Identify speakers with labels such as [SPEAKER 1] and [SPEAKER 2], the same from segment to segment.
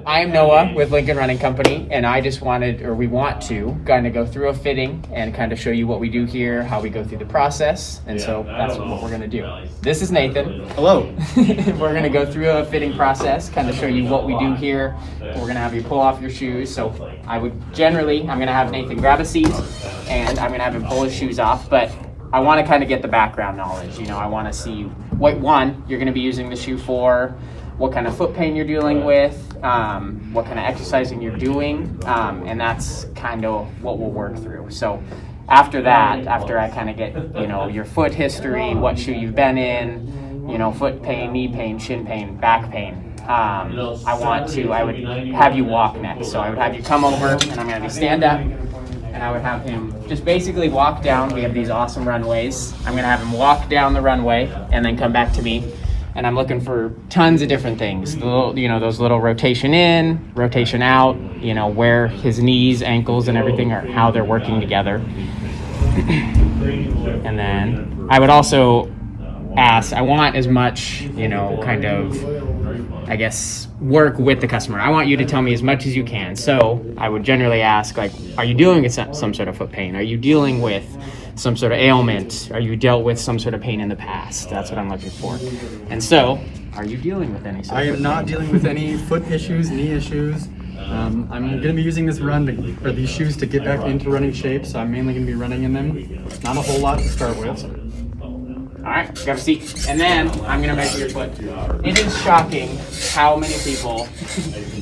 [SPEAKER 1] I am Noah with Lincoln Running Company, and I just wanted, or we want to, kind of go through a fitting and kind of show you what we do here, how we go through the process, and so that's what we're going to do. This is Nathan.
[SPEAKER 2] Hello.
[SPEAKER 1] We're going to go through a fitting process, kind of show you what we do here. We're going to have you pull off your shoes. So I'm going to have Nathan grab a seat, and I'm going to have him pull his shoes off, but I want to kind of get the background knowledge. I want to see what you're going to be using the shoe for, what kind of foot pain you're dealing with, what kind of exercising you're doing, and that's kind of what we'll work through. So after I kind of get, your foot history, what shoe you've been in, foot pain, knee pain, shin pain, back pain, I would have you walk next. So I would have you come over, and I'm going to have you stand up, and I would have him just basically walk down. We have these awesome runways. I'm going to have him walk down the runway and then come back to me. And I'm looking for tons of different things. Those little rotation in, rotation out, where his knees, ankles, and everything are, how they're working together. And then I would also ask, I want as much, work with the customer. I want you to tell me as much as you can. So I would generally ask, are you dealing with some sort of foot pain? Are you dealing with some sort of ailment? Are you dealt with some sort of pain in the past? That's what I'm looking for. And so, are you dealing with any sort of
[SPEAKER 2] I am not dealing with any foot issues, knee issues. I'm going to be using this these shoes to get back into running shape, so I'm mainly going to be running in them. Not a whole lot to start with.
[SPEAKER 1] All right, grab a seat. And then I'm going to measure your foot. It is shocking how many people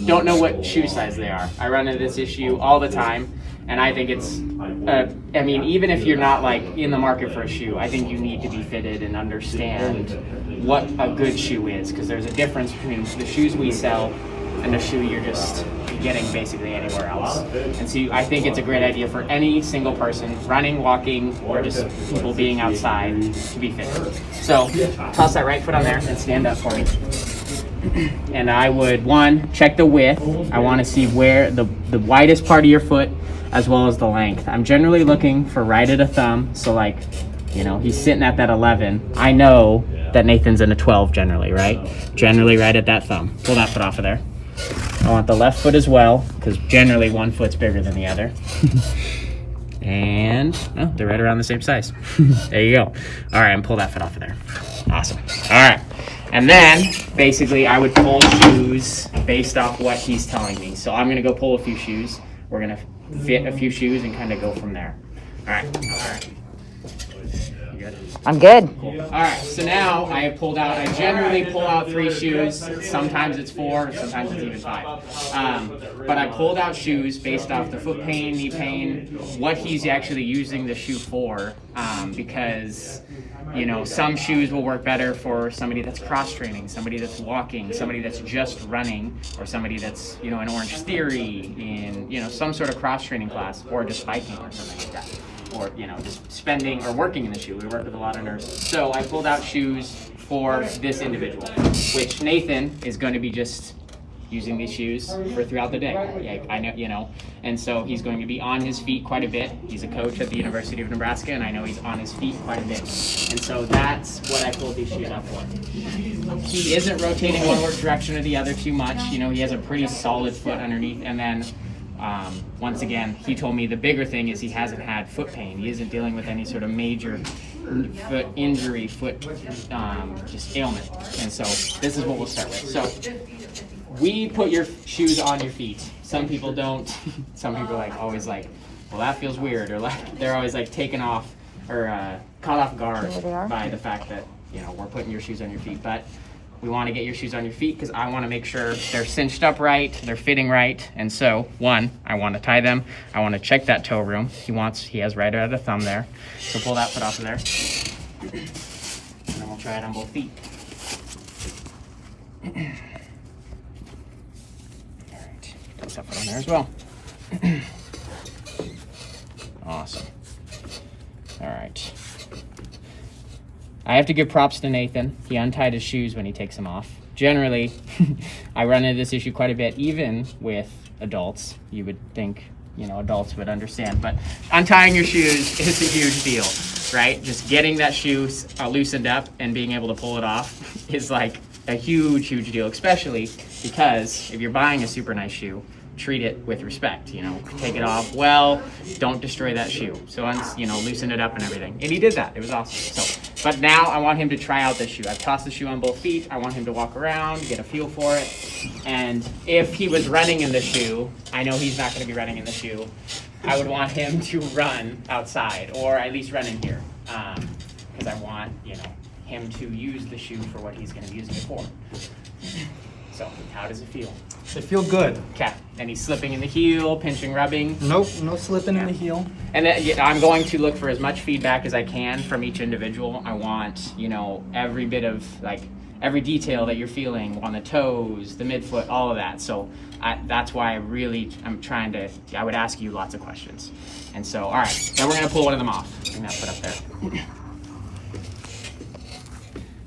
[SPEAKER 1] don't know what shoe size they are. I run into this issue all the time, and I think it's, even if you're not in the market for a shoe, I think you need to be fitted and understand what a good shoe is, because there's a difference between the shoes we sell and the shoe you're just getting basically anywhere else. And so I think it's a great idea for any single person running, walking, or just people being outside to be fitted. So toss that right foot on there and stand up for me. And I would, check the width. I want to see where the widest part of your foot as well as the length. I'm generally looking for right at a thumb. So he's sitting at that 11. I know that Nathan's in a 12 generally, right? Generally right at that thumb. Pull that foot off of there. I want the left foot as well, because generally one foot's bigger than the other. And they're right around the same size. There you go. All right, and pull that foot off of there. Awesome. All right. And then basically I would pull shoes based off what he's telling me. So I'm going to go pull a few shoes. We're going to fit a few shoes and kind of go from there. All right. You good?
[SPEAKER 3] I'm good.
[SPEAKER 1] Cool. All right, so now I have pulled out, I generally pull out 3 shoes. Sometimes it's 4, sometimes it's even 5. But I pulled out shoes based off the foot pain, knee pain, what he's actually using the shoe for, because some shoes will work better for somebody that's cross-training, somebody that's walking, somebody that's just running, or somebody that's, in Orange Theory, in, some sort of cross-training class, or just biking or something like that. Or, just spending or working in the shoe. We work with a lot of nurses. So I pulled out shoes for this individual, which Nathan is going to be just using these shoes for throughout the day. I know, and so he's going to be on his feet quite a bit. He's a coach at the University of Nebraska, and I know he's on his feet quite a bit. And so that's what I pulled these shoes up for. He isn't rotating one direction or the other too much. He has a pretty solid foot underneath, and then once again, he told me the bigger thing is he hasn't had foot pain. He isn't dealing with any sort of major foot injury, just ailment. And so this is what we'll start with. So we put your shoes on your feet. Some people don't. Some people always well, that feels weird, or they're always taken off or caught off guard by the fact that we're putting your shoes on your feet. But we want to get your shoes on your feet because I want to make sure they're cinched up right, they're fitting right. And so, I want to tie them. I want to check that toe room. He has right at the thumb there. So pull that foot off of there. And then we'll try it on both feet. All right, place that foot on there as well. Awesome. All right. I have to give props to Nathan. He untied his shoes when he takes them off. Generally, I run into this issue quite a bit, even with adults. You would think, adults would understand. But untying your shoes is a huge deal, right? Just getting that shoe loosened up and being able to pull it off is a huge deal, especially because if you're buying a super nice shoe, treat it with respect, you know, take it off well, don't destroy that shoe. So, you know, loosen it up and everything. And he did that. It was awesome. So, but now I want him to try out this shoe. I've tossed the shoe on both feet. I want him to walk around, get a feel for it. And if he was running in the shoe, I know he's not going to be running in the shoe. I would want him to run outside, or at least run in here, because I want, you know, him to use the shoe for what he's going to be using it for. So, how does it feel?
[SPEAKER 2] They feel good.
[SPEAKER 1] Okay, and he's slipping in the heel, pinching, rubbing.
[SPEAKER 2] Nope, no slipping in the heel.
[SPEAKER 1] And then, yeah, I'm going to look for as much feedback as I can from each individual. I want, you know, every bit of, like, every detail that you're feeling on the toes, the midfoot, all of that. So that's why I'm trying to, I would ask you lots of questions. And so, all right, now we're going to pull one of them off. Bring that foot up there.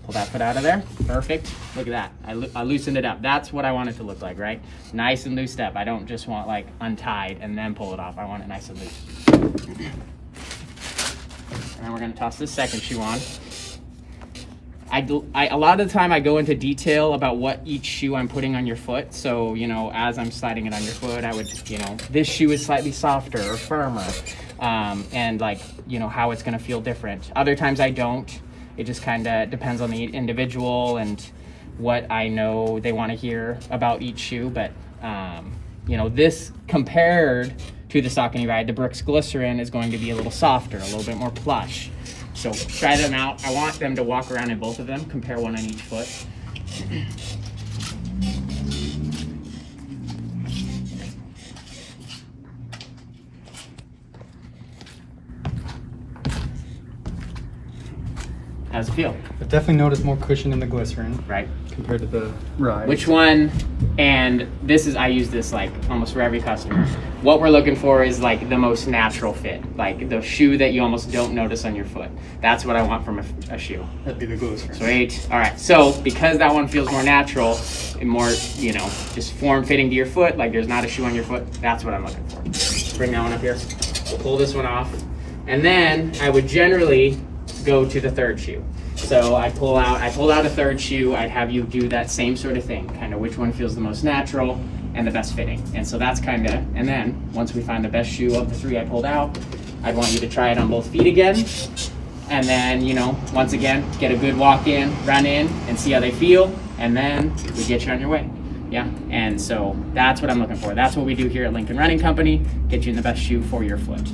[SPEAKER 1] Pull that foot out of there. Perfect. Look at that. I loosened it up. That's what I want it to look like, right? Nice and loose step. I don't just want like untied and then pull it off. I want it nice and loose. And then we're going to toss this second shoe on. A lot of the time I go into detail about what each shoe I'm putting on your foot. So, you know, as I'm sliding it on your foot, I would, you know, this shoe is slightly softer or firmer. And like, you know, how it's going to feel different. Other times I don't. It just kind of depends on the individual and what I know they want to hear about each shoe. But, you know, this compared to the Saucony Ride, the Brooks Glycerin is going to be a little softer, a little bit more plush. So try them out. I want them to walk around in both of them, compare one on each foot. How does it feel?
[SPEAKER 2] I definitely noticed more cushion in the Glycerin.
[SPEAKER 1] Right.
[SPEAKER 2] Compared to the Ride.
[SPEAKER 1] Which one, and this is, I use this like almost for every customer. What we're looking for is like the most natural fit, like the shoe that you almost don't notice on your foot. That's what I want from a shoe.
[SPEAKER 2] That'd be the Glycerin.
[SPEAKER 1] Sweet. All right, so because that one feels more natural and more, you know, just form-fitting to your foot, like there's not a shoe on your foot, that's what I'm looking for. Bring that one up here. We'll pull this one off. And then I would generally go to the third shoe. So I pulled out a third shoe. I'd have you do that same sort of thing, kind of which one feels the most natural and the best fitting. And so that's kind of, and then once we find the best shoe of the three I pulled out, I'd want you to try it on both feet again. And then, you know, once again, get a good walk in, run in, and see how they feel. And then we get you on your way. Yeah, and so that's what I'm looking for. That's what we do here at Lincoln Running Company, get you in the best shoe for your foot.